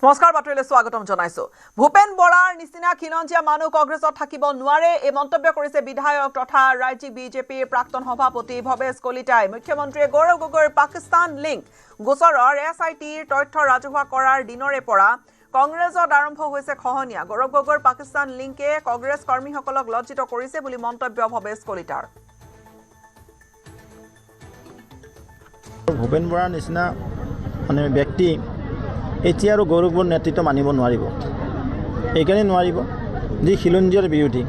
নমস্কাৰ বাতৰিলৈ স্বাগতম জনাইছো। ভূপেন বৰাৰ নিচিনা খিলঞ্জীয়া মানুহ কংগ্ৰেছত থাকিব নোৱাৰে এই মন্তব্য কৰিছে বিধায়ক তথা ৰাজ্যিক বিজেপিৰ প্ৰাক্তন সভাপতি ভৱেশ কলিতাই। মুখ্যমন্ত্ৰীয়ে গৌৰৱ গগৈৰ পাকিস্তান লিংক গোচৰৰ SITৰ তথ্য ৰাজহুৱা কৰাৰ দিনৰে পৰা কংগ্ৰেছত আৰম্ভ হৈছে খহনীয়া। গৌৰৱ গগৈৰ পাকিস্তান লিংকে কংগ্ৰেছ কৰ্মীসকলক লজ্জিত কৰিছে বুলি মন্তব্য ভৱেশ কলিতাৰ। ভূপেন বৰাৰ নিচিনা ব্যক্তি এতিয়া আৰু গৌৰৱৰ নেতৃত্ব মানিব নোৱাৰিব। এইকাৰণে নোৱাৰিব যি খিলঞ্জীয়াৰ বিৰোধী,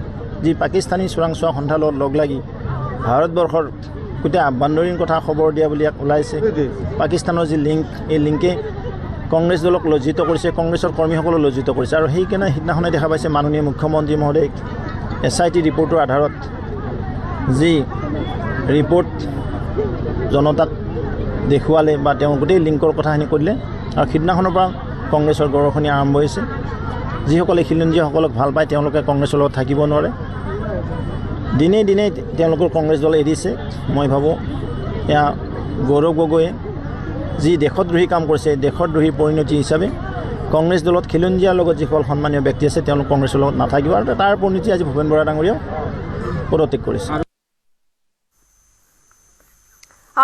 যি পাকিস্তানী চোৰাংচোৱা সন্থাৰ লগত লগ লাগি ভাৰতবৰ্ষৰ গোটেই আভ্যন্তৰীণ কথা খবৰ দিয়া বুলি ওলাইছে। পাকিস্তানৰ যি লিংক, এই লিংকে কংগ্ৰেছ দলক লজ্জিত কৰিছে, কংগ্ৰেছৰ কৰ্মীসকলক লজ্জিত কৰিছে। আৰু সেইকাৰণে সিদিনাখনে দেখা পাইছে মাননীয় মুখ্যমন্ত্ৰী মহোদয় SIT ৰিপৰ্টৰ আধাৰত যি ৰিপৰ্ট জনতাক দেখুৱালে বা তেওঁ গোটেই লিংকৰ কথাখিনি কৰিলে। আৰু সিদিনাখনৰ পৰা কংগ্ৰেছৰ গৰখনি আৰম্ভ হৈছে। যিসকলে খিলঞ্জীয়াসকলক ভাল পায় তেওঁলোকে কংগ্ৰেছৰ লগত থাকিব নোৱাৰে। দিনে দিনে তেওঁলোকৰ কংগ্ৰেছ দলে এৰিছে। মই ভাবোঁ এয়া গৌৰৱ গগৈয়ে যি দেশদ্ৰোহী কাম কৰিছে, দেশদ্ৰোহীৰ পৰিণতি হিচাপে কংগ্ৰেছ দলত খিলঞ্জীয়াৰ লগত যিসকল সন্মানীয় ব্যক্তি আছে তেওঁলোক কংগ্ৰেছৰ লগত নাথাকিব। আৰু তাৰ পৰিণতি আজি ভূপেন বৰা ডাঙৰীয়াও পদত্যাগ কৰিছে।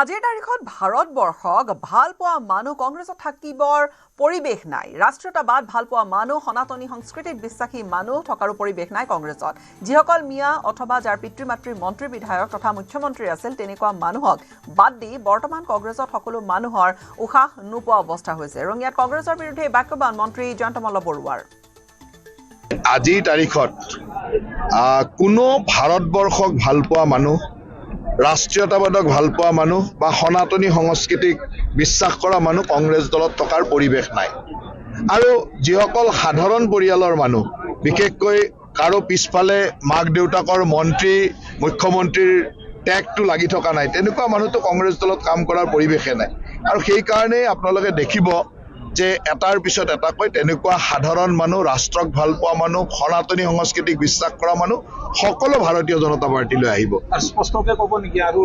আজিৰ তাৰিখত ভাৰতবৰ্ষক ভাল পোৱা মানুহ কংগ্ৰেছত থাকিবৰ পৰিৱেশ নাই। ৰাষ্ট্ৰীয়তাবাদ ভাল পোৱা মানুহ, সনাতনী সংস্কৃতিত বিশ্বাসী মানুহ থকাৰো পৰিৱেশ নাই কংগ্ৰেছত। যিসকল মিয়া অথবা যাৰ পিতৃ মাতৃ মন্ত্ৰী বিধায়ক তথা মুখ্যমন্ত্ৰী আছিল তেনেকুৱা মানুহক বাদ দি বৰ্তমান কংগ্ৰেছত সকলো মানুহৰ উশাহ নোপোৱা অৱস্থা হৈছে। ৰঙিয়াত কংগ্ৰেছৰ বিৰুদ্ধে বাক্যবান মন্ত্ৰী জয়ন্ত মল্ল বৰুৱাৰ। আজিৰ তাৰিখত কোনো ভাৰতবৰ্ষক ভাল পোৱা মানুহ, ৰাষ্ট্ৰীয়তাবাদক ভাল পোৱা মানুহ বা সনাতনী সংস্কৃতিক বিশ্বাস কৰা মানুহ কংগ্ৰেছ দলত থকাৰ পৰিৱেশ নাই। আৰু যিসকল সাধাৰণ পৰিয়ালৰ মানুহ, বিশেষকৈ কাৰো পিছফালে মাক দেউতাকৰ মন্ত্ৰী মুখ্যমন্ত্ৰীৰ টেগটো লাগি থকা নাই, তেনেকুৱা মানুহটো কংগ্ৰেছ দলত কাম কৰাৰ পৰিৱেশে নাই। আৰু সেইকাৰণেই আপোনালোকে দেখিব যে এটাৰ পিছত এটাকৈ তেনেকুৱা সাধাৰণ মানুহ, ৰাষ্ট্ৰক ভাল পোৱা মানুহ, সনাতনী সংস্কৃতিক বিশ্বাস কৰা মানুহ সকলো ভাৰতীয় জনতা পাৰ্টিলৈ আহিব। স্পষ্টকৈ ক'ব নেকি? আৰু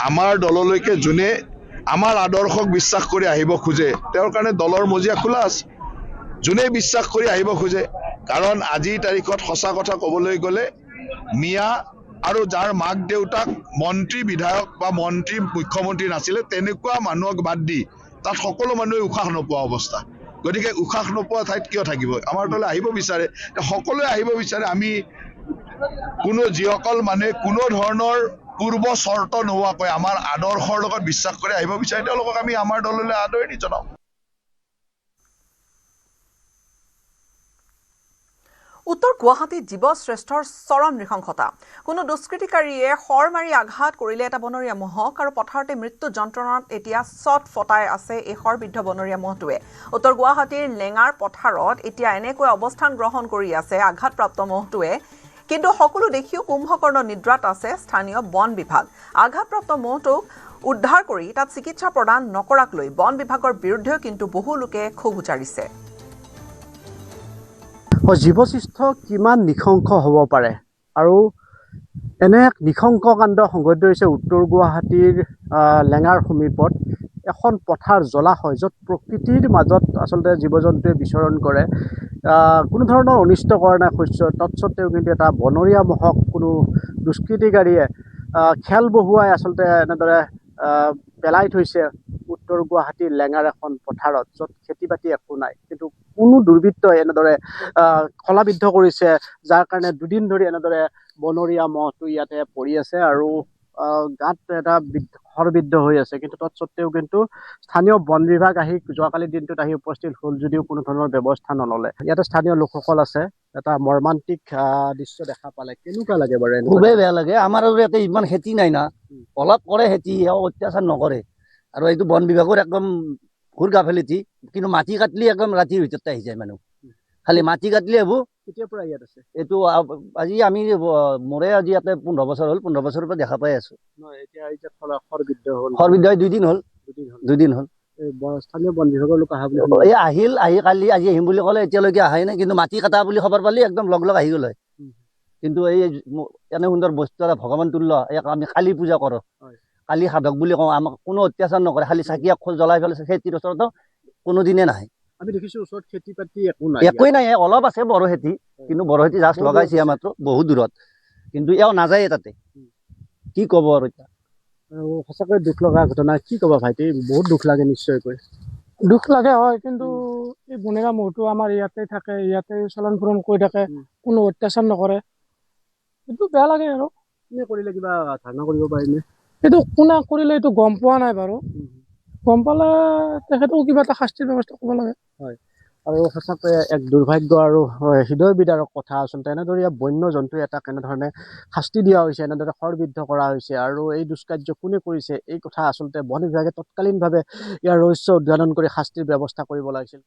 আমাৰ দললৈকে যোনে আমাৰ আদৰ্শক বিশ্বাস কৰি আহিব খোজে তেওঁৰ কাৰণে দলৰ মজিয়া খোলা আছে। যোনে বিশ্বাস কৰি আহিব খোজে, কাৰণ আজিৰ তাৰিখত সঁচা কথা ক'বলৈ গ'লে মিয়া আৰু যাৰ মাক দেউতাক মন্ত্ৰী বিধায়ক বা মন্ত্ৰী মুখ্যমন্ত্ৰী নাছিলে তেনেকুৱা মানুহক বাদ দি তাত সকলো মানুহে উশাহ নোপোৱা অৱস্থা। গতিকে উশাহ নোপোৱা ঠাইত কিয় থাকিব? আমাৰ দলে আহিব বিচাৰে, সকলোৱে আহিব বিচাৰে। আমি যিসকল মানুহে কোনো ধৰণৰ পূৰ্ব চৰ্ত নোহোৱাকৈ আমাৰ আদৰ্শৰ লগত বিশ্বাস কৰি আহিব বিচাৰে তেওঁলোকক আমি আমাৰ দললৈ আদৰণি জনাওঁ। উত্তৰ গুৱাহাটীত জীৱ শ্ৰেষ্ঠৰ চৰম নৃশংসতা। কোনো দুষ্কৃতিকাৰীয়ে শৰ মাৰি আঘাত কৰিলে এটা বনৰীয়া মহক আৰু পথাৰতে মৃত্যু যন্ত্ৰণাত এতিয়া চট ফটাই আছে এই শৰবিদ্ধ বনৰীয়া মহটোৱে। উত্তৰ গুৱাহাটীৰ লেঙাৰ পথাৰত এতিয়া এনেকৈ অৱস্থান গ্ৰহণ কৰি আছে আঘাতপ্ৰাপ্ত মহটোৱে। কিন্তু সকলো দেখিও কুম্ভকৰ্ণ নিদ্ৰাত আছে স্থানীয় বন বিভাগ। আঘাতপ্ৰাপ্ত মহটোক উদ্ধাৰ কৰি তাত চিকিৎসা প্ৰদান নকৰাক লৈ বন বিভাগৰ বিৰুদ্ধেও কিন্তু বহু লোকে ক্ষোভ উচ্চাৰিছে। জীৱসৃষ্ট কিমান নৃশংস হ'ব পাৰে আৰু এনে এক নৃশংস কাণ্ড সংঘটিত হৈছে উত্তৰ গুৱাহাটীৰ লেঙাৰ সমীপত এখন পথাৰ জলাশয়, য'ত প্ৰকৃতিৰ মাজত আচলতে জীৱ জন্তুৱে বিচৰণ কৰে। কোনো ধৰণৰ অনিষ্ট কৰা নাই শস্য, তৎসত্ত্বেও কিন্তু এটা বনৰীয়া মহক কোনো দুষ্কৃতিকাৰীয়ে খেল বহুৱাই আচলতে এনেদৰে পেলাই থৈছে উত্তৰ গুৱাহাটীৰ লেঙাৰ এখন পথাৰত, য'ত খেতি বাতি একো নাই। কিন্তু কোনো দুৰ্বৃত্তই এনেদৰে খলাবিদ্ধ কৰিছে, যাৰ কাৰণে দুদিন ধৰি এনেদৰে বনৰীয়া মহটো ইয়াতে পৰি আছে আৰু গাত এটা শৰবিদ্ধ হৈ আছে। কিন্তু তৎসত্ত্বেও কিন্তু স্থানীয় বন বিভাগ আহি যোৱাকালিৰ দিনটোত আহি উপস্থিত হ'ল যদিও কোনো ধৰণৰ ব্যৱস্থা নল'লে। ইয়াতে স্থানীয় লোকসকল আছে। এটা মৰ্মান্তিক দৃশ্য দেখা পালে কেনেকুৱা লাগে বাৰু? খুবেই বেয়া লাগে। আমাৰ ইয়াতে ইমান খেতি নাই না, অলপ কৰে খেতি, অত্যাচাৰ নকৰে। আৰু এইটো বন বিভাগৰ একদম ঘূৰ গাফেলিটি। কিন্তু মাটি কাটলি একদম ৰাতিৰ ভিতৰতে আহি যায় মানুহ, খালি মাটি কাটলি হ'ব। কেতিয়াৰ পৰা ইয়াত আছে এইটো? আজি আমি মোৰে আজি ইয়াতে 15 বছৰ হ'ল, 15 বছৰৰ পৰা দেখা পাই আছো। এতিয়া শৰবিদ্ধ হ'ল, শৰবিদ্ধ 2 দিন হ'ল, 2 দিন হ'ল। স্থানীয় বন বিভাগৰ লোক আহি কালি আজি আহিম বুলি ক'লে, এতিয়ালৈকে অহাই নাই। কিন্তু মাটি কাটা বুলি খবৰ পালি একদম লগ আহি গ'ল হয়। কিন্তু এই এনে সুন্দৰ বস্তু এটা ভগৱান তুল্য, ইয়াক আমি কালী পূজা কৰোঁ, কালী সাধক বুলি কওঁ। আমাক কোনো অত্যাচাৰ নকৰে, খালি চাকি জ্বলাই পেলাই খেতিৰ ওচৰতো কোনো দিনে নাহে। আমি দেখিছোঁ ওচৰত খেতি বাতি একো নাই একোৱেই নাই অলপ আছে বড়ো খেতি কিন্তু বড়ো খেতি জাষ্ট লগাইছে মাত্ৰ বহুত দূৰত কিন্তু এওঁ নাযায়ে তাতে কি ক'ব আৰু এতিয়া আৰু সঁচাকৈ দুখ লগা ঘটনা কি ক'বা ভাইটি বহুত দুখ লাগে নিশ্চয়কৈ দুখ লাগে হয় কিন্তু এই বনেগা মহটো আমাৰ ইয়াতে থাকে ইয়াতে চলন ফুৰন কৰি থাকে কোনো অত্যাচাৰ নকৰে এইটো বেয়া লাগে আৰু কোনে কৰিলে কিবা ধাৰণা কৰিব পাৰিনে এইটো কোনে কৰিলে এইটো গম পোৱা নাই বাৰু গম পালে তেখেতকো কিবা এটা শাস্তিৰ ব্যৱস্থা কৰিব লাগে হয় আৰু সঁচাকৈ এক দুৰ্ভাগ্য আৰু হৃদয় বিদাৰক কথা আচলতে এনেদৰে বন্য জন্তু এটাক এনেধৰণে শাস্তি দিয়া হৈছে এনেদৰে শৰবিদ্ধ কৰা হৈছে আৰু এই দুষ্কাৰ্য কোনে কৰিছে এই কথা আচলতে বন বিভাগে তৎকালীনভাৱে ইয়াৰ ৰহস্য উদ্ঘাটন কৰি শাস্তিৰ ব্যৱস্থা কৰিব লাগিছিল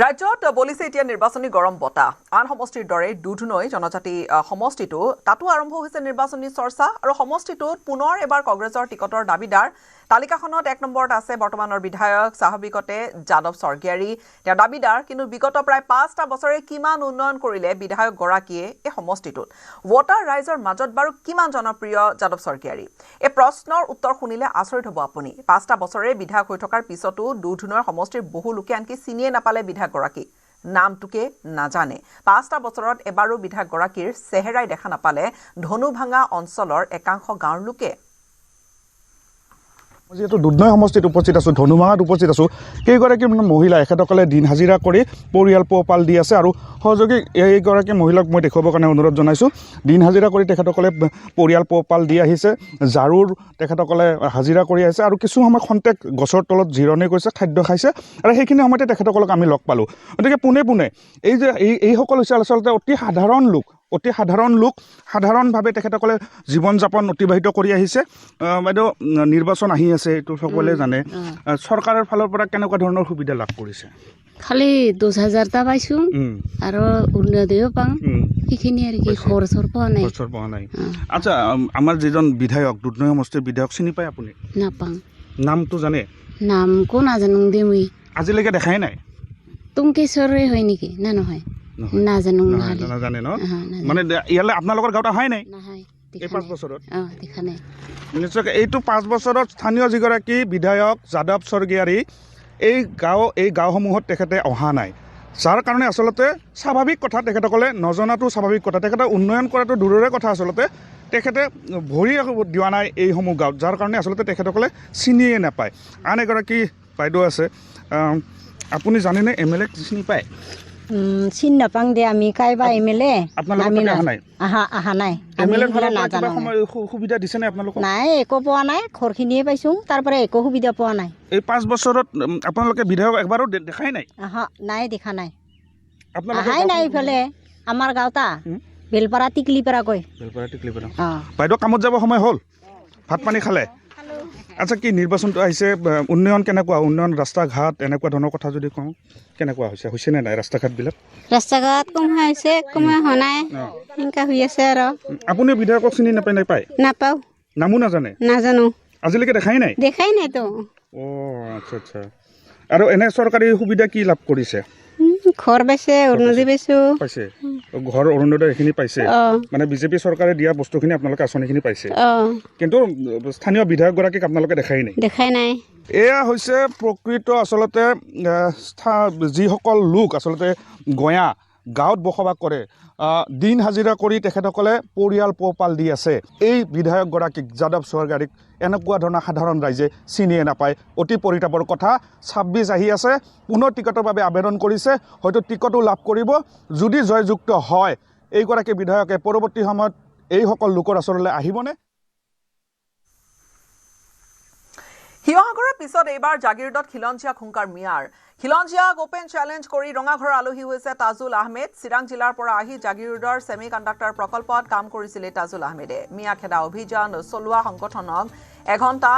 ৰাজ্যত বলিছে এতিয়া নিৰ্বাচনী গৰম বতাহ আন সমষ্টিৰ দৰে দুধনৈ জনজাতি সমষ্টিটো তাতো আৰম্ভ হৈছে নিৰ্বাচনী চৰ্চা আৰু সমষ্টিটোত পুনৰ এবাৰ কংগ্ৰেছৰ টিকটৰ দাবীদাৰ তালিকাখনত 1 নম্বৰত আছে বৰ্তমানৰ বিধায়ক স্বাভাৱিকতে যাদৱ স্বৰ্গীয়াৰী তেওঁ দাবীদাৰ কিন্তু বিগত প্ৰায় 5টা বছৰে কিমান উন্নয়ন কৰিলে বিধায়কগৰাকীয়ে এই সমষ্টিটোত ভোটাৰ ৰাইজৰ মাজত বাৰু কিমান জনপ্ৰিয় যাদৱ স্বৰ্গীয়াৰী এই প্ৰশ্নৰ উত্তৰ শুনিলে আচৰিত হ'ব আপুনি 5টা বছৰে বিধায়ক হৈ থকাৰ পিছতো দুধনৈৰ সমষ্টিৰ বহু লোকে আনকি চিনিয়ে নাপালে বিধায়কগৰাকী নামটোকে নাজানে 5টা বছৰত এবাৰো বিধায়কগৰাকীৰ চেহেৰাই দেখা নাপালে ধনুভাঙা অঞ্চলৰ একাংশ গাঁৱৰ লোকে যিহেতু দুধনৈ সমষ্টিত উপস্থিত আছোঁ ধনুভাঙাত উপস্থিত আছোঁ কেইগৰাকী মহিলা এখেতসকলে দিন হাজিৰা কৰি পৰিয়াল পোহপাল দি আছে আৰু সহযোগী এইগৰাকী মহিলাক মই দেখুৱাবৰ কাৰণে অনুৰোধ জনাইছোঁ দিন হাজিৰা কৰি তেখেতসকলে পৰিয়াল পোহপাল দি আহিছে ঝাৰুৰ তেখেতসকলে হাজিৰা কৰি আহিছে আৰু কিছু সময় খন্তেক গছৰ তলত জিৰণি কৰিছে খাদ্য খাইছে আৰু সেইখিনি সময়তে তেখেতসকলক আমি লগ পালোঁ গতিকে পোনে পোনে এই যে এইসকল হৈছে আচলতে অতি সাধাৰণ লোক সাধাৰণভাৱে তেখেতসকলে জীৱন যাপন অতিবাহিত কৰি আহিছে বাইদেউ নিৰ্বাচন আহি আছে এইটো সকলোৱে জানে চৰকাৰৰ ফালৰ পৰা কেনেকুৱা ধৰণৰ সুবিধা লাভ কৰিছে খালি 20,000টা পাইছোঁ আৰু উন্নতিও পাওঁ সেইখিনি আৰু কি খৰচৰ পোৱা নাই আচ্ছা আমাৰ যিজন বিধায়ক দুধনৈ সমষ্টিৰ বিধায়ক চিনি পায় আপুনি নাপাওঁ নামটো জানে নামকো নাজানো দে মই আজিলৈকে দেখাই নাই টুংকেশ্বৰে হয় নেকি না নহয় নাজানো নাজানে ন মানে ইয়ালৈ আপোনালোকৰ গাঁৱত অহাই নাই নহয় এই 5 বছৰত দেখা নাই নিশ্চয়কৈ এইটো 5 বছৰত স্থানীয় যিগৰাকী বিধায়ক যাদৱ স্বৰ্গীয়াৰী এই গাঁওসমূহত তেখেতে অহা নাই যাৰ কাৰণে আচলতে স্বাভাৱিক কথা তেখেতসকলে নজনাটো স্বাভাৱিক কথা তেখেতে উন্নয়ন কৰাটো দূৰৰে কথা আচলতে তেখেতে ভৰি দিয়া নাই এইসমূহ গাঁৱত যাৰ কাৰণে আচলতে তেখেতসকলে চিনিয়ে নাপায় আন এগৰাকী বাইদেউ আছে আপুনি জানেনে MLA চিনি পায় চিন নাপাং দে আমি কাইবা MLA আপোনালোকে আহা নাই সুবিধা দিছে নে আপোনালোকক নাই একো পোৱা নাই ঘৰখিনিয়ে পাইছোঁ তাৰ পৰা একো সুবিধা পোৱা নাই এই 5 বছৰত আপোনালোকে বিধায়ক একবাৰো দেখাই নাই নাই দেখা নাই আহাই নাই ইফালে আমাৰ গাঁৱতা বেলপাৰা টিকলিপাৰা কয় বাইদেউ কামত যাব সময় হ'ল ভাত পানী খালে আচ্ছা কি নিৰ্বাচনটো আহিছে উন্নয়ন কেনেকুৱা উন্নয়ন ৰাস্তা ঘাট এনেকুৱা ধৰণৰ কথা যদি কওঁ কেনেকুৱা হৈছে নে নাই ৰাস্তা ঘাটবিলাক ৰাস্তা ঘাট কম হৈছে কম হোৱা নাই এনেকুৱা হৈ আছে আৰু আপুনি বিধায়কক চিনি নাপায় নাপাওঁ নামো নাজানো আজিলৈকে দেখাই নাইতো আচ্ছা আৰু এনে চৰকাৰী সুবিধা কি লাভ কৰিছে ঘৰ পাইছে উন্নতি পাইছে ঘৰ অৰুণোদয় এইখিনি পাইছে মানে বিজেপি চৰকাৰে দিয়া বস্তুখিনি আপোনালোকে আঁচনিখিনি পাইছে কিন্তু স্থানীয় বিধায়কগৰাকীক আপোনালোকে দেখাই নাই এয়া হৈছে প্ৰকৃত আচলতে যিসকল লোক আচলতে গঞা গাঁৱত বসবাস কৰে দিন হাজিৰা কৰি তেখেতসকলে পৰিয়াল পোহপাল দি আছে এই বিধায়কগৰাকীক যাদৱ স্বৰ্গীয়াৰীক এনেকুৱা ধৰণৰ সাধাৰণ ৰাইজে চিনিয়ে নাপায় অতি পৰিতাপৰ কথা 26 আহি আছে পুনৰ টিকটৰ বাবে আবেদন কৰিছে হয়তো টিকটো লাভ কৰিব যদি জয়যুক্ত হয় এইগৰাকী বিধায়কে পৰৱৰ্তী সময়ত এইসকল লোকৰ ওচৰলৈ আহিবনে শিৱসাগৰৰ পিছত এইবাৰ জাগিৰোডত খিলঞ্জীয়াক হুংকাৰ মিয়াৰ খিলঞ্জীয়াক অপেন চেলেঞ্জ কৰি ৰঙাঘৰৰ আলহী হৈছে তাজুল আহমেদ চিৰাং জিলাৰ পৰা আহি জাগিৰোডৰ ছেমি কণ্ডাক্টৰ প্ৰকল্পত কাম কৰিছিল তাজুল আহমেদে মিয়া খেদা অভিযান চলোৱা সংগঠনক এঘণ্টা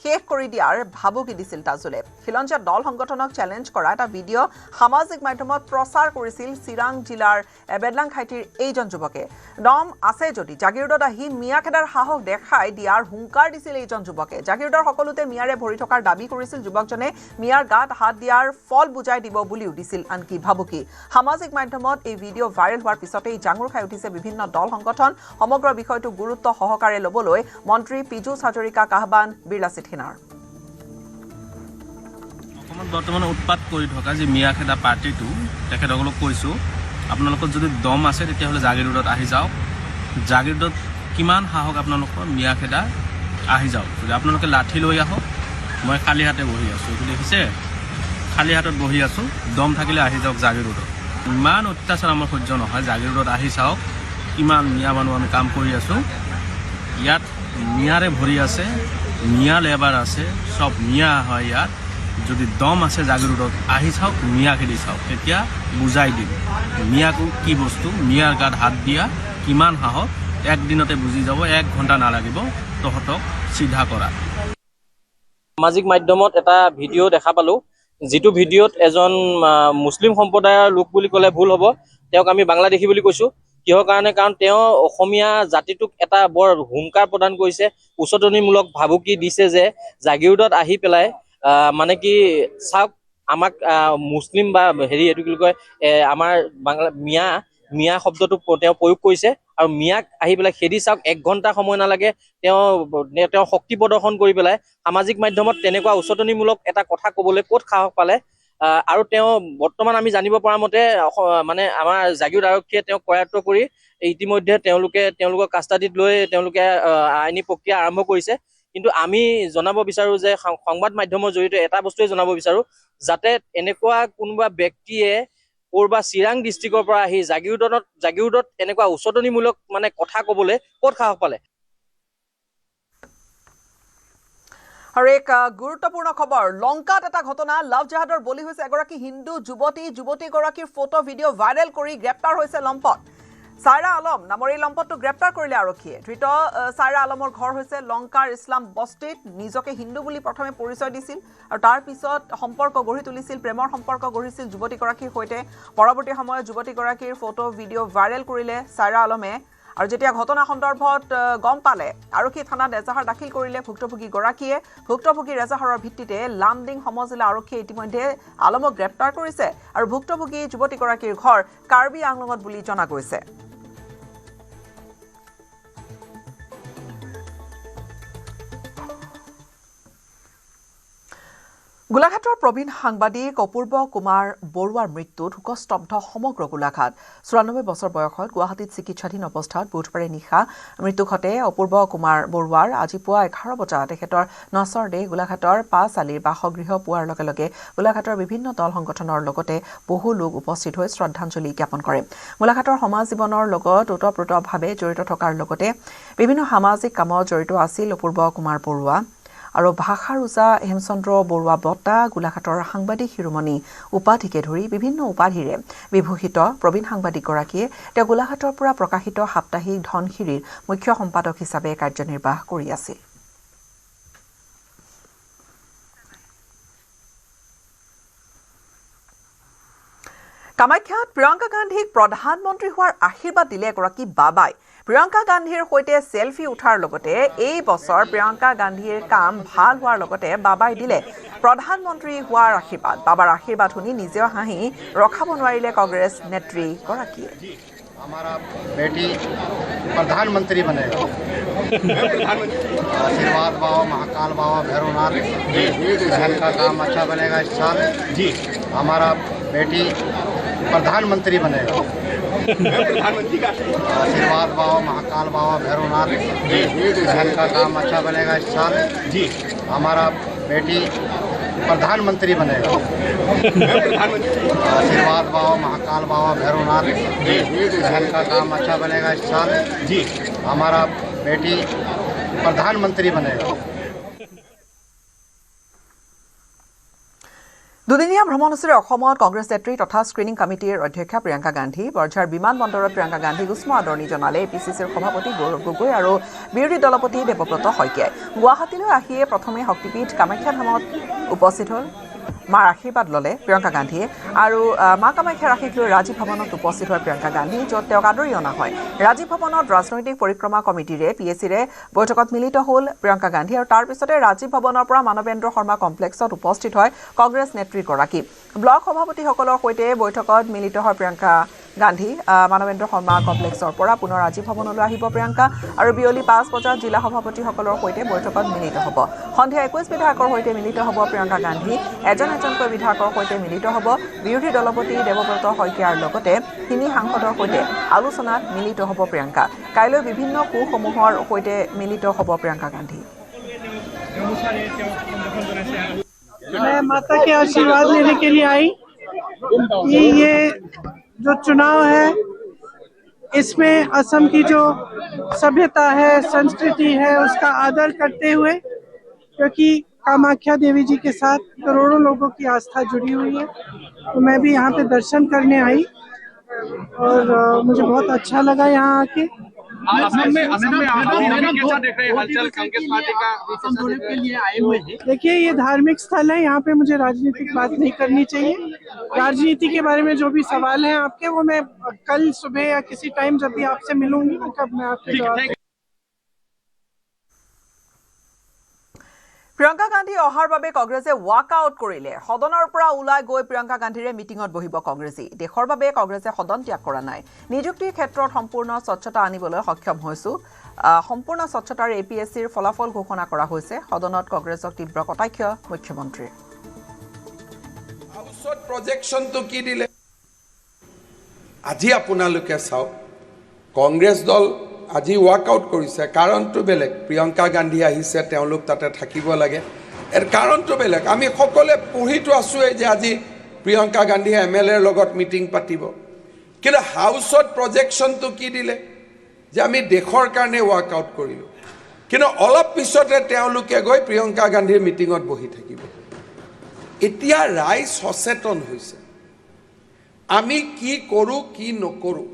শেষ কৰি দিয়াৰ ভাবুকি দিছিল তাজুলে খিলঞ্জীয়া দল সংগঠনক চেলেঞ্জ কৰা এটা ভিডিঅ' সামাজিক মাধ্যমত প্ৰচাৰ কৰিছিল চিৰাং জিলাৰ বেদলাং খাইটিৰ এইজন যুৱকে দম আছে যদি জাগিৰোডত আহি মিয়া খেদাৰ সাহস দেখাই দিয়াৰ হুংকাৰ দিছিল এইজন যুৱকে জাগিৰোডৰ সকলোতে মিয়াৰে ভৰি থকাৰ দাবী কৰিছিল যুৱকজনে মিয়াৰ গাত হাত দিয়াৰ ফল বুজাই দিব বুলিও দিছিল আনকি ভাবুকি সামাজিক মাধ্যমত এই ভিডিঅ' ভাইৰেল হোৱাৰ পিছতেই জাঙুৰ খাই উঠিছে বিভিন্ন দল সংগঠন সমগ্ৰ বিষয়টো গুৰুত্ব সহকাৰে ল'বলৈ মন্ত্ৰী পীযুষ হাজৰিকা আহ্বান বিৰলা চিঠিনাৰ অসমত বৰ্তমান উৎপাত কৰি থকা যি মিয়াখেদা পাৰ্টিটো তেখেতসকলক কৈছোঁ আপোনালোকৰ যদি দম আছে তেতিয়াহ'লে জাগিৰোডত আহি যাওক জাগিৰোডত কিমান সাহস আপোনালোকৰ মিয়াখেদা আহি যাওক যদি আপোনালোকে লাঠি লৈ আহক মই খালী হাতে বহি আছোঁ এইটো দেখিছে খালী হাতত বহি আছোঁ দম থাকিলে আহি যাওক জাগিৰোডত ইমান অত্যাচাৰ আমাৰ সহ্য নহয় জাগিৰোডত আহি চাওক কিমান মিয়া মানুহ আমি কাম কৰি আছোঁ ইয়াত মিয়াৰে ভৰি আছে মিয়া লেবাৰ আছে চব মিয়া হয় ইয়াত যদি দম আছে জাগিৰোডত আহি চাওক মিয়া খেলি চাওক তেতিয়া বুজাই দিম মিয়াকো কি বস্তু মিয়াৰ গাত হাত দিয়া কিমান সাহস একদিনতে বুজি যাব 1 ঘণ্টা নালাগিব তহঁতক চিধা কৰা সামাজিক মাধ্যমত এটা ভিডিঅ' দেখা পালোঁ যিটো ভিডিঅ'ত এজন মুছলিম সম্প্ৰদায়ৰ লোক বুলি ক'লে ভুল হ'ব তেওঁক আমি বাংলাদেশী বুলি কৈছোঁ কিহৰ কাৰণে কাৰণ তেওঁ অসমীয়া জাতিটোক এটা বৰ হুংকাৰ প্ৰদান কৰিছে উচতনিমূলক ভাবুকি দিছে যে জাগিৰোডত আহি পেলাই মানে কি চাওক আমাক মুছলিম বা হেৰি এইটো কি কয় আমাৰ বাংলা মিয়া শব্দটো তেওঁ প্ৰয়োগ কৰিছে আৰু মিয়াক আহি পেলাই খেদি চাওক 1 ঘণ্টা সময় নালাগে তেওঁ শক্তি প্ৰদৰ্শন কৰি পেলাই সামাজিক মাধ্যমত তেনেকুৱা উচতনিমূলক এটা কথা ক'বলৈ ক'ত সাহস পালে আৰু তেওঁ বৰ্তমান আমি জানিব পৰা মতে মানে আমাৰ জাগিৰোড আৰক্ষীয়ে তেওঁক কৰায়ত্ব কৰি ইতিমধ্যে তেওঁলোকৰ কাষ্টাডিত লৈ তেওঁলোকে আইনী প্ৰক্ৰিয়া আৰম্ভ কৰিছে কিন্তু আমি জনাব বিচাৰোঁ যে সংবাদ মাধ্যমৰ জৰিয়তে এটা বস্তুৱে জনাব বিচাৰোঁ যাতে এনেকুৱা কোনোবা ব্যক্তিয়ে ক'ৰবা চিৰাং ডিষ্ট্ৰিক্টৰ পৰা আহি জাগিৰোডত এনেকুৱা উচতনিমূলক মানে কথা ক'বলৈ ক'ত সাহস পালে আৰু এক গুৰুত্বপূৰ্ণ খবৰ লংকাত এটা ঘটনা লাভ জেহাদৰ বলি হৈছে এগৰাকী হিন্দু যুৱতীগৰাকীৰ ফটো ভিডিঅ' ভাইৰেল কৰি গ্ৰেপ্তাৰ হৈছে লম্পট সাইৰা আলম নামৰ এই লম্পটটোক গ্ৰেপ্তাৰ কৰিলে আৰক্ষীয়ে ধৃত সাইৰা আলমৰ ঘৰ হৈছে লংকাৰ ইছলাম বস্তিত নিজকে হিন্দু বুলি প্ৰথমে পৰিচয় দিছিল আৰু তাৰ পিছত সম্পৰ্ক গঢ়ি তুলিছিল প্ৰেমৰ সম্পৰ্ক গঢ়িছিল যুৱতীগৰাকীৰ সৈতে পৰৱৰ্তী সময়ত যুৱতীগৰাকীৰ ফটো ভিডিঅ' ভাইৰেল কৰিলে সাইৰা আলমে আৰু যেতিয়া ঘটনা সন্দৰ্ভত গম পালে আৰক্ষী থানাত এজাহাৰ দাখিল কৰিলে ভুক্তভোগীগৰাকীয়ে ভুক্তভোগীৰ এজাহাৰৰ ভিত্তিতে লামডিং সমজিলা আৰক্ষীয়ে ইতিমধ্যে আলমক গ্ৰেপ্তাৰ কৰিছে আৰু ভুক্তভোগী যুৱতীগৰাকীৰ ঘৰ কাৰ্বি আংলঙত বুলি জনা গৈছে গোলাঘাটৰ প্ৰবীণ সাংবাদিক অপূৰ্ব কুমাৰ বৰুৱাৰ মৃত্যুত শোকস্তব্ধ সমগ্ৰ গোলাঘাট ৯৪ বছৰ বয়সত গুৱাহাটীত চিকিৎসাধীন অৱস্থাত বুধবাৰে নিশা মৃত্যু ঘটে অপূৰ্ব কুমাৰ বৰুৱাৰ আজি পুৱা 11 বজাত তেখেতৰ নচৰ দেহ গোলাঘাটৰ পাঁচআলিৰ বাসগৃহ পোৱাৰ লগে লগে গোলাঘাটৰ বিভিন্ন দল সংগঠনৰ লগতে বহু লোক উপস্থিত হৈ শ্ৰদ্ধাঞ্জলি জ্ঞাপন কৰে গোলাঘাটৰ সমাজ জীৱনৰ লগত ওতঃপ্ৰোতভাৱে জড়িত থকাৰ লগতে বিভিন্ন সামাজিক কামত জড়িত আছিল অপূৰ্ব কুমাৰ বৰুৱা আৰু ভাষাৰ ওজা হেমচন্দ্ৰ বৰুৱা বঁটা গোলাঘাটৰ সাংবাদিক শিৰোমণি উপাধিকে ধৰি বিভিন্ন উপাধিৰে বিভূষিত প্ৰবীণ সাংবাদিকগৰাকীয়ে তেওঁ গোলাঘাটৰ পৰা প্ৰকাশিত সাপ্তাহিক ধনশিৰীৰ মুখ্য সম্পাদক হিচাপে কাৰ্যনিৰ্বাহ কৰি আছিল কামাখ্যাত প্ৰিয়ংকা গান্ধীক প্ৰধানমন্ত্ৰী হোৱাৰ আশীৰ্বাদ দিলে এগৰাকী বাবাই প্ৰিয়ংকা গান্ধীৰ সৈতে সেলফি উঠাৰ লগতে এই বছৰ প্ৰিয়ংকা গান্ধীৰ কাম ভাল হোৱাৰ লগতে বাবাই দিলে প্ৰধানমন্ত্ৰী হোৱাৰ আশীৰ্বাদ বাবাৰ আশীৰ্বাদ শুনি নিজেও হাঁহি ৰখাব নোৱাৰিলে কংগ্ৰেছ নেত্ৰীগৰাকীয়ে हमारा बेटी प्रधानमंत्री बनेगा आशीर्वाद बाबा महाकाल बाबा भैरवनाथ बहन का काम अच्छा बनेगा इस साल जी हमारा बेटी प्रधानमंत्री बनेगा आशीर्वाद बाबा महाकाल बाबा भैरवनाथ बहन का काम अच्छा बनेगा इस साल जी हमारा बेटी प्रधानमंत्री बनेगा आशीर्वाद बाबा महाकाल बाबा भैरवनाथ बहन का काम अच्छा बनेगा इस साल जी हमारा बेटी प्रधानमंत्री बनेगा দুদিনীয়া ভ্ৰমণসূচীৰে অসমত কংগ্ৰেছ নেত্ৰী তথা স্ক্ৰিনিং কমিটিৰ অধ্যক্ষা প্ৰিয়ংকা গান্ধী বৰঝাৰ বিমান বন্দৰত প্ৰিয়ংকা গান্ধীক উষ্ম আদৰণি জনালে এপিচিচিৰ সভাপতি গৌৰৱ গগৈ আৰু বিৰোধী দলপতি দেৱব্ৰত শইকীয়াই গুৱাহাটীলৈ আহিয়ে প্ৰথমে শক্তিপীঠ কামাখ্যা ধামত উপস্থিত হ'ল মাৰ আশীৰ্বাদ ল'লে প্ৰিয়ংকা গান্ধীয়ে আৰু মা কামাখ্যাৰ আশীষ লৈ ৰাজীৱ ভৱনত উপস্থিত হয় প্ৰিয়ংকা গান্ধী য'ত তেওঁক আদৰি অনা হয় ৰাজীৱ ভৱনত ৰাজনৈতিক পৰিক্ৰমা কমিটিৰে পিএচিৰে বৈঠকত মিলিত হ'ল প্ৰিয়ংকা গান্ধী আৰু তাৰ পিছতে ৰাজীৱ ভৱনৰ পৰা মানৱেন্দ্ৰ শৰ্মা কমপ্লেক্সত উপস্থিত হয় কংগ্ৰেছ নেত্ৰীগৰাকী ব্লক সভাপতিসকলৰ সৈতে বৈঠকত মিলিত হয় প্ৰিয়ংকা গান্ধী মানৱেন্দ্ৰ শৰ্মা কমপ্লেক্সৰ পৰা পুনৰ আজি ভৱনলৈ আহিব প্ৰিয়ংকা আৰু বিয়লি 5 বজাত জিলা সভাপতিসকলৰ সৈতে বৈঠকত মিলিত হ'ব। সন্ধিয়া 21 বিধায়কৰ সৈতে মিলিত হ'ব প্ৰিয়ংকা গান্ধী। এজনকৈ বিধায়কৰ সৈতে মিলিত হ'ব। বিৰোধী দলপতি দেৱব্ৰত শইকীয়াৰ লগতে 3 সাংসদৰ সৈতে আলোচনাত মিলিত হ'ব প্ৰিয়ংকা। কাইলৈ বিভিন্ন কোষসমূহৰ সৈতে মিলিত হ'ব প্ৰিয়ংকা গান্ধী। मैं माता के आशीर्वाद लेने के लिए आई कि ये जो चुनाव है इसमें असम की जो सभ्यता है, संस्कृति है, उसका आदर करते हुए, क्योंकि कामाख्या देवी जी के साथ करोड़ों लोगों की आस्था जुड़ी हुई है, तो मैं भी यहाँ पे दर्शन करने आई और मुझे बहुत अच्छा लगा यहाँ आके। देखिए ये धार्मिक स्थल है, यहाँ पे मुझे राजनीतिक बात नहीं करनी चाहिए। राजनीति के बारे में जो भी सवाल हैं आपके, वो मैं कल सुबह या किसी टाइम जब भी आपसे मिलूंगी तब मैं आपके जवाब। প্ৰিয়ংকা গান্ধী অহাৰ বাবে কংগ্ৰেছে ৱাক আউট কৰিলে। সদনৰ পৰা ওলাই গৈ প্ৰিয়ংকা গান্ধীৰে মিটিঙত বহিব কংগ্ৰেছী। দেশৰ বাবে কংগ্ৰেছে সদন ত্যাগ কৰা নাই। নিযুক্তিৰ ক্ষেত্ৰত সম্পূৰ্ণ স্বচ্ছতা আনিবলৈ সক্ষম হৈছো। সম্পূৰ্ণ স্বচ্ছতাৰ APSCৰ ফলাফল ঘোষণা কৰা হৈছে। সদনত কংগ্ৰেছক তীব্ৰ কটাক্ষ মুখ্যমন্ত্ৰীৰ। প্ৰজেকশ্যনটো কি দিলে আজি আপোনালোকে চাওক, কংগ্ৰেছ দল আজি ৱাকআউট কৰিছে। কাৰণটো বেলেগ। প্ৰিয়ংকা গান্ধী আহিছে, তেওঁলোক তাতে থাকিব লাগে। ইয়াৰ কাৰণটো বেলেগ। আমি সকলোৱে পঢ়িতো আছোঁৱেই যে আজি প্ৰিয়ংকা গান্ধীয়ে MLAৰ লগত মিটিং পাতিব, কিন্তু হাউচত প্ৰজেকশ্যনটো কি দিলে যে আমি দেশৰ কাৰণে ৱাকআউট কৰিলোঁ, কিন্তু অলপ পিছতে তেওঁলোকে গৈ প্ৰিয়ংকা গান্ধীৰ মিটিঙত বহি থাকিব। এতিয়া ৰাইজ সচেতন হৈছে, আমি কি কৰোঁ কি নকৰোঁ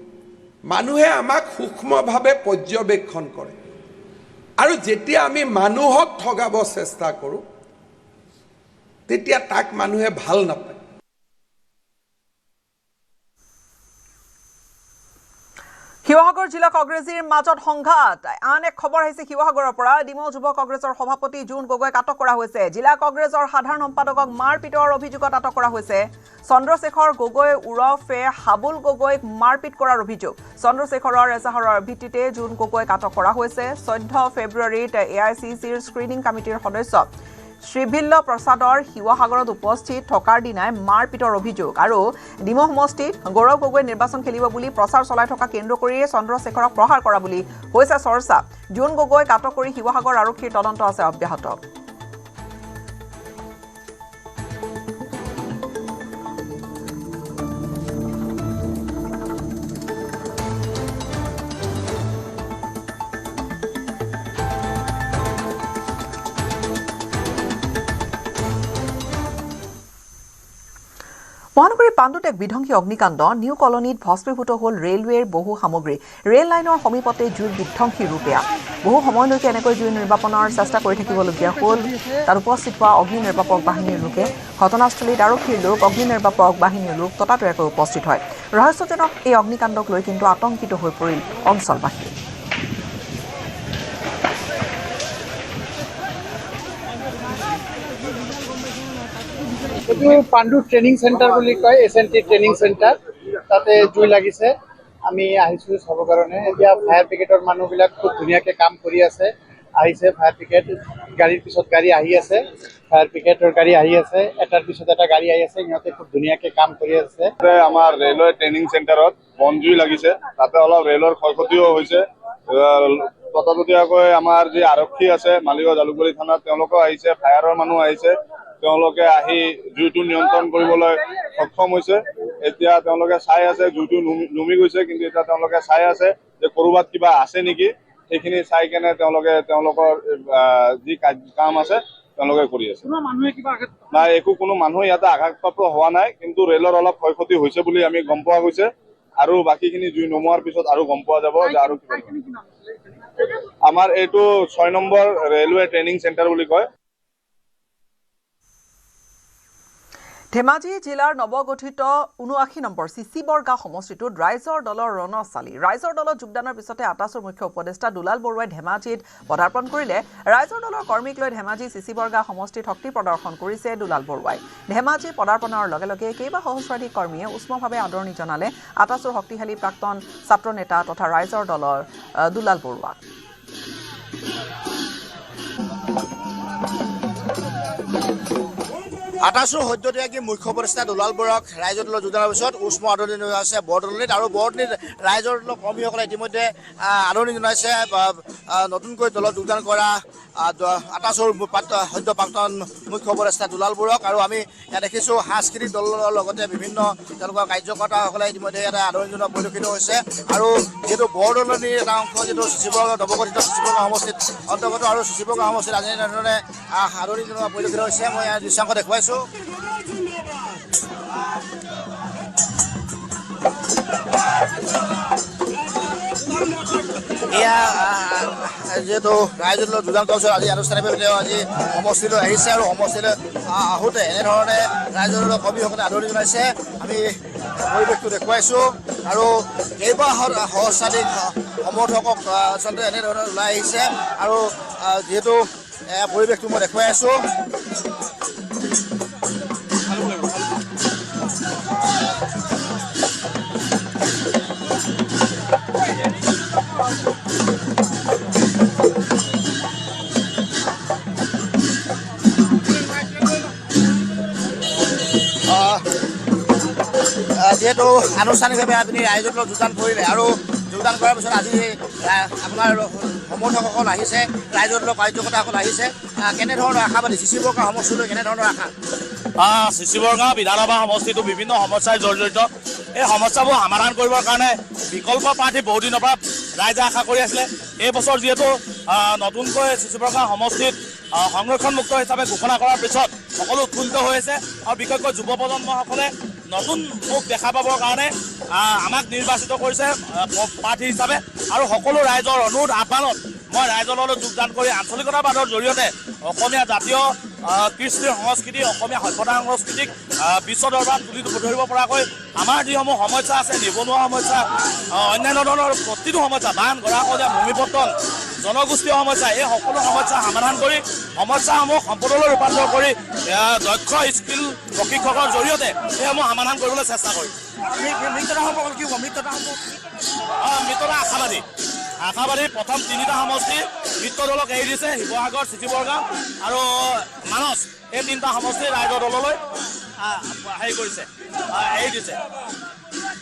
মানুহে আমাক সূক্ষ্মভাৱে পৰ্যবেক্ষণ কৰে, আৰু যেতিয়া আমি মানুহক ঠগাব চেষ্টা কৰোঁ তেতিয়া তাক মানুহে ভাল নাপায়। শিৱসাগৰ জিলা কংগ্ৰেছীৰ মাজত সংঘাত। আন এক খবৰ আহিছে শিৱসাগৰৰ পৰা। ডিমৌ যুৱ কংগ্ৰেছৰ সভাপতি জোন গগৈক আটক কৰা হৈছে। জিলা কংগ্ৰেছৰ সাধাৰণ সম্পাদকক মাৰপিটৰ অভিযোগত আটক কৰা হৈছে। চন্দ্ৰশেখৰ গগৈ ওৰফে হাবুল গগৈক মাৰপিট কৰাৰ অভিযোগ। চন্দ্ৰশেখৰৰ এজাহাৰৰ ভিত্তিতে জোন গগৈক আটক কৰা হৈছে। 14 ফেব্ৰুৱাৰীত AICCৰ স্ক্ৰিনিং কমিটিৰ সদস্য শ্ৰীভিল্ল প্ৰসাদৰ শিৱসাগৰত উপস্থিত থকাৰ দিনাই মাৰপিটৰ অভিযোগ। আৰু ডিমৌ সমষ্টিত গৌৰৱ গগৈ নিৰ্বাচন খেলিব বুলি প্ৰচাৰ চলাই থকা কেন্দ্ৰ কৰি চন্দ্ৰশেখৰক প্ৰহাৰ কৰা বুলি হৈছে চৰ্চা। জোন গগৈক আটক কৰি শিৱসাগৰ আৰক্ষীৰ তদন্ত আছে অব্যাহত। মহানগৰীৰ পাণ্ডুত এক বিধ্বংসী অগ্নিকাণ্ড। নিউ কলনীত ভস্মীভূত হ'ল ৰেলৱেৰ বহু সামগ্ৰী। ৰেল লাইনৰ সমীপতে জুইৰ বিধ্বংসী ৰূপ এয়া। বহু সময়লৈকে এনেকৈ জুই নিৰ্বাপনৰ চেষ্টা কৰি থাকিবলগীয়া হ'ল তাত উপস্থিত হোৱা অগ্নি নিৰ্বাপক বাহিনীৰ লোকে। ঘটনাস্থলীত আৰক্ষীৰ লোক, অগ্নি নিৰ্বাপক বাহিনীৰ লোক ততাতৈয়াকৈ উপস্থিত হয়। ৰহস্যজনক এই অগ্নিকাণ্ডক লৈ কিন্তু আতংকিত হৈ পৰিল অঞ্চলবাসী। এইটো পাণ্ডু ট্ৰেইনিং চেণ্টাৰ বুলি কয়, SNT ট্ৰেইনিং চেণ্টাৰ। তাতে জুই লাগিছে, আমি আহিছোঁ চাব কাৰণে। এতিয়া ফায়াৰ ব্ৰিগেডৰ মানুহবিলাক খুব ধুনীয়াকৈ কাম কৰি আছে। আহিছে ফায়াৰ ব্ৰিগেড, গাড়ীৰ পিছত গাড়ী আহি আছে, ফায়াৰ ব্ৰিগেডৰ গাড়ী আহি আছে, এটাৰ পিছত এটা গাড়ী আহি আছে। সিহঁতে খুব ধুনীয়াকৈ কাম কৰি আছে। আমাৰ ৰেলৱে ট্ৰেইনিং চেণ্টাৰত বনজুই লাগিছে, তাতে অলপ ৰেলৰ ক্ষয় ক্ষতিও হৈছে। ততাতৈয়াকৈ আমাৰ যি আৰক্ষী আছে মালিগাঁও জালুকবাৰী থানাত, তেওঁলোকেও আহিছে, ফায়াৰৰ মানুহ আহিছে। তেওঁলোকে আহি জুইটো নিয়ন্ত্ৰণ কৰিবলৈ সক্ষম হৈছে। এতিয়া তেওঁলোকে চাই আছে, জুইটো নুমি গৈছে, কিন্তু এতিয়া তেওঁলোকে চাই আছে যে ক'ৰবাত কিবা আছে নেকি। সেইখিনি চাই কেনে তেওঁলোকে তেওঁলোকৰ যি কাম আছে তেওঁলোকে কৰি আছে। নাই, একো কোনো মানুহ ইয়াতে আঘাতপ্ৰাপ্ত হোৱা নাই, কিন্তু ৰেলৰ অলপ ক্ষয় ক্ষতি হৈছে বুলি আমি গম পোৱা গৈছে। আৰু বাকীখিনি জুই নুমুৱাৰ পিছত আৰু গম পোৱা যাব যে আৰু কিবা। আমাৰ এইটো 6 নম্বৰ ৰেলৱে ট্ৰেইনিং চেণ্টাৰ বুলি কয়। ধেমাজি জিলাৰ নৱগঠিত ৭৯ নম্বৰ চিচি বৰগাঁও সমষ্টিটোত ৰাইজৰ দলৰ ৰণচালি ৰাইজৰ দলত যোগদানৰ পিছতে আটাছৰ মুখ্য উপদেষ্টা দুলাল বৰুৱাই ধেমাজিত পদাৰ্পণ কৰিলে ৰাইজৰ দলৰ কৰ্মীক লৈ ধেমাজি চিচি বৰগাঁও সমষ্টিত শক্তি প্ৰদৰ্শন কৰিছে দুলাল বৰুৱাই ধেমাজি পদাৰ্পণৰ লগে লগে কেইবা সহস্ৰাধিক কৰ্মীয়ে উষ্মভাৱে আদৰণি জনালে আটাছৰ শক্তিশালী প্ৰাক্তন ছাত্ৰ নেতা তথা ৰাইজৰ দলৰ দুলাল বৰুৱাক আটাছৰ সদ্যতীয়াকী মুখ্য উপদেষ্টা দুলাল বৰুৱাক ৰাইজৰ দলৰ যোগদানৰ পিছত উষ্ম আদৰণি জনাইছে বৰদলনীত আৰু বৰদলনীত ৰাইজৰ দলৰ কৰ্মীসকলে ইতিমধ্যে আদৰণি জনাইছে নতুনকৈ দলত যোগদান কৰা আটাছৰ সদ্য প্ৰাক্তন মুখ্য উপদেষ্টা দুলাল বৰুৱাক আৰু আমি ইয়াত দেখিছোঁ সাংস্কৃতিক দলৰ লগতে বিভিন্ন তেওঁলোকৰ কাৰ্যকৰ্তাসকলে ইতিমধ্যে ইয়াতে আদৰণি জনোৱা পৰিলক্ষিত হৈছে আৰু যিহেতু বৰদলনীৰ এটা অংশ যিটো শিৱগাঁও নৱগঠিত শিৱগাঁও সমষ্টিত অন্তৰ্গত আৰু শিৱগাঁও সমষ্টিত আজি এনেধৰণে আদৰণি জনোৱা পৰিলক্ষিত হৈছে মই ইয়াৰ দৃশ্যাংশ দেখুৱাইছোঁ এয়া যিহেতু ৰাইজৰ দলত যোগদান কৰাৰ পিছত আজি আনুষ্ঠানিকভাৱে তেওঁ আজি সমষ্টিলৈ আহিছে আৰু সমষ্টিলৈ আহোঁতে এনেধৰণে ৰাইজৰ দলৰ কৰ্মীসকলে আদৰণি জনাইছে আমি পৰিৱেশটো দেখুৱাইছোঁ আৰু কেইবা সহস্ৰাধিক সমৰ্থকক আচলতে এনেধৰণে ওলাই আহিছে আৰু যিহেতু পৰিৱেশটো মই দেখুৱাই আছোঁ যিহেতু আনুষ্ঠানিকভাৱে আপুনি ৰাইজৰ দলত যোগদান কৰিলে আৰু যোগদান কৰাৰ পিছত আজি আপোনাৰ সমৰ্থকসকল আহিছে ৰাইজৰ দলৰ কাৰ্যকৰ্তাসকল আহিছে কেনেধৰণৰ আশাবাদী চিচি বৰগাঁও সমষ্টিলৈ কেনেধৰণৰ আশা চিচি বৰগাঁও বিধানসভা সমষ্টিটো বিভিন্ন সমস্যাই জৰ্জৰিত এই সমস্যাবোৰ সমাধান কৰিবৰ কাৰণে বিকল্প প্ৰাৰ্থী বহুদিনৰ পৰা ৰাইজে আশা কৰি আছিলে এই বছৰ যিহেতু নতুনকৈ চিচি বৰগাঁও সমষ্টিত সংৰক্ষণমুক্ত হিচাপে ঘোষণা কৰাৰ পিছত সকলো উৎফুল্লিত হৈ আছে আৰু বিশেষকৈ যুৱ প্ৰজন্মসকলে নতুন মুখ দেখা পাবৰ কাৰণে আমাক নিৰ্বাচিত কৰিছে প্ৰাৰ্থী হিচাপে আৰু সকলো ৰাইজৰ অনুৰোধ আহ্বানত মই ৰাইজৰ লগত যোগদান কৰি আঞ্চলিকতাবাদৰ জৰিয়তে অসমীয়া জাতীয় কৃষ্টি সংস্কৃতি অসমীয়া সভ্যতা সংস্কৃতিক বিশ্ব দৰবাৰত তুলি ধৰিব পৰাকৈ আমাৰ যিসমূহ সমস্যা আছে নিবনুৱা সমস্যা অন্যান্য ধৰণৰ প্ৰতিটো সমস্যা বান গৰাখহনীয়া ভূমিপতন জনগোষ্ঠীয় সমস্যা এই সকলো সমস্যা সমাধান কৰি সমস্যাসমূহ সম্পদলৈ ৰূপান্তৰ কৰি দক্ষ স্কিল প্ৰশিক্ষকৰ জৰিয়তে সেইসমূহ সমাধান কৰিবলৈ চেষ্টা কৰিম মিত্ৰতাসকল কি হ'ব মিত্ৰতা আশাবাদী প্ৰথম তিনিটা সমষ্টি মিত্ৰ দলক এৰি দিছে শিৱসাগৰ চিচি বৰগাঁও আৰু মানস এই তিনিটা সমষ্টি ৰাইজৰ দললৈ হেৰি কৰিছে এৰি দিছে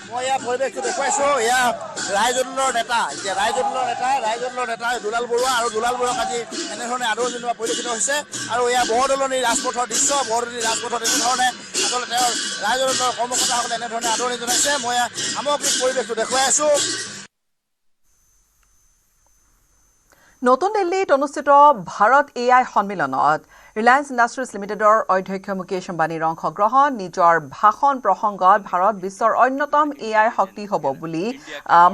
মই ইয়াৰ পৰিৱেশটো দেখুৱাইছোঁ এয়া ৰাইজৰ দলৰ নেতা এতিয়া ৰাইজৰ দলৰ নেতা দুলাল বৰুৱা আৰু দুলাল বৰুৱাক আজি এনেধৰণে আদৰণি জনোৱা পৰিলক্ষিত হৈছে আৰু এয়া বৰদলনীৰ ৰাজপথৰ দৃশ্য বৰদলনীৰ ৰাজপথত এনেধৰণে আচলতে তেওঁৰ ৰাইজৰ দলৰ কৰ্মকৰ্তাসকলে এনেধৰণে আদৰণি জনাইছে মই সামগ্ৰিক পৰিৱেশটো দেখুৱাই আছোঁ নতুন দিল্লীত অনুষ্ঠিত ভাৰত AI সন্মিলনত ৰিলায়েন্স ইণ্ডাষ্ট্ৰিজ লিমিটেডৰ অধ্যক্ষ মুকেশ আম্বানীৰ অংশগ্ৰহণ নিজৰ ভাষণ প্ৰসংগত ভাৰত বিশ্বৰ অন্যতম AI শক্তি হ'ব বুলি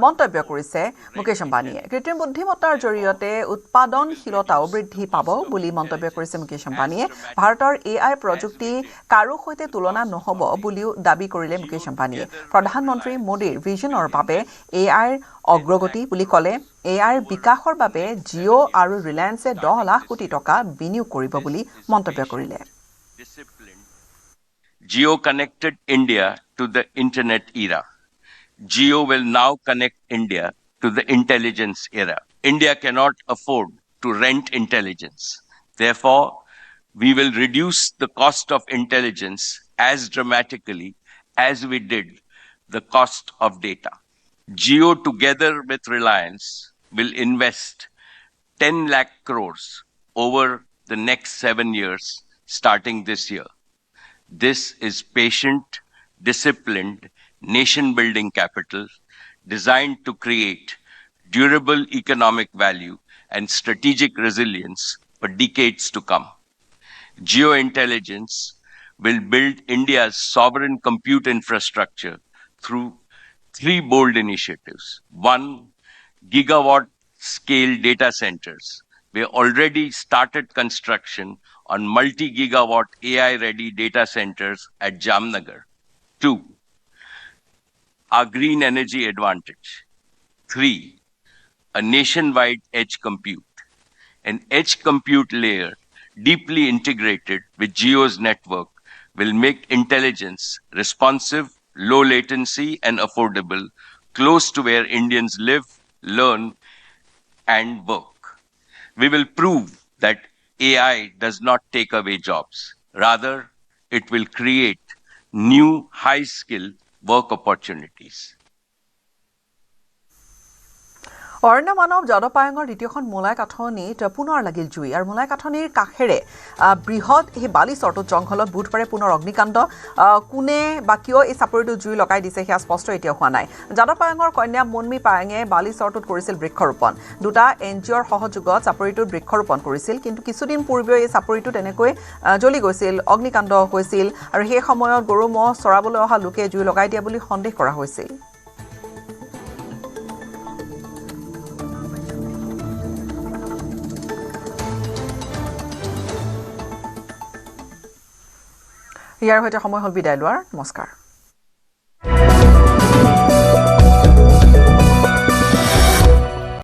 মন্তব্য কৰিছে মুকেশ আম্বানীয়ে কৃত্ৰিম বুদ্ধিমত্তাৰ জৰিয়তে উৎপাদনশীলতাও বৃদ্ধি পাব বুলি মন্তব্য কৰিছে মুকেশ আম্বানীয়ে ভাৰতৰ AI প্ৰযুক্তি কাৰো সৈতে তুলনা নহ'ব বুলিও দাবী কৰিলে মুকেশ আম্বানীয়ে প্ৰধানমন্ত্ৰী মোদীৰ ভিজনৰ বাবে AI অগ্ৰগতি বুলি ক'লে AI বিকাশৰ বাবে জিঅ' আৰু ৰিলায়েন্সে 10 লাখ কোটি টকা বিনিয়োগ কৰিব বুলি মন্তব্য কৰিলে Jio connected India to the internet era. Jio will now connect India to the intelligence era. India cannot afford to rent intelligence. Therefore, we will reduce the cost of intelligence as dramatically as we did the cost of data. Jio, together with Reliance, will invest 10 lakh crores over the next 7 years, starting this year. This is patient, disciplined, nation-building capital designed to create durable economic value and strategic resilience for decades to come. Jio Intelligence will build India's sovereign compute infrastructure through 3 bold initiatives. 1, gigawatt-scale data centers we already started construction on multi-gigawatt AI-ready data centers at Jamnagar. 2. Our green energy advantage. 3. A nationwide edge compute. An edge compute layer deeply integrated with Geo's network will make intelligence responsive, low latency, and affordable, close to where Indians live, learn, and work. We will prove that AI does not take away jobs. Rather, it will create new high-skill work opportunities. অৰণ্য মানৱ যাদপায়ঙৰ দ্বিতীয়খন মোলাই কাঠনিত পুনৰ লাগিল জুই আৰু মোলাই কাঠনিৰ কাষেৰে বৃহৎ এই বালি চৰটোত জংঘলত বুধবাৰে পুনৰ অগ্নিকাণ্ড কোনে বা কিয় এই চাপৰিটো জুই লগাই দিছে সেয়া স্পষ্ট এতিয়াও হোৱা নাই যাদপায়ঙৰ কন্যা মুনমি পায়ঙে বালি চৰটোত কৰিছিল বৃক্ষৰোপণ দুটা এনজিঅ'ৰ সহযোগত চাপৰিটোত বৃক্ষৰোপণ কৰিছিল কিন্তু কিছুদিন পূৰ্বে এই চাপৰিটো তেনেকৈ জ্বলি গৈছিল অগ্নিকাণ্ড হৈছিল আৰু সেই সময়ত গৰু ম'হ চৰাবলৈ অহা লোকে জুই লগাই দিয়া বুলি সন্দেহ কৰা হৈছিল ইয়াৰ সৈতে সময় হ'ল বিদায় লোৱাৰ নমস্কাৰ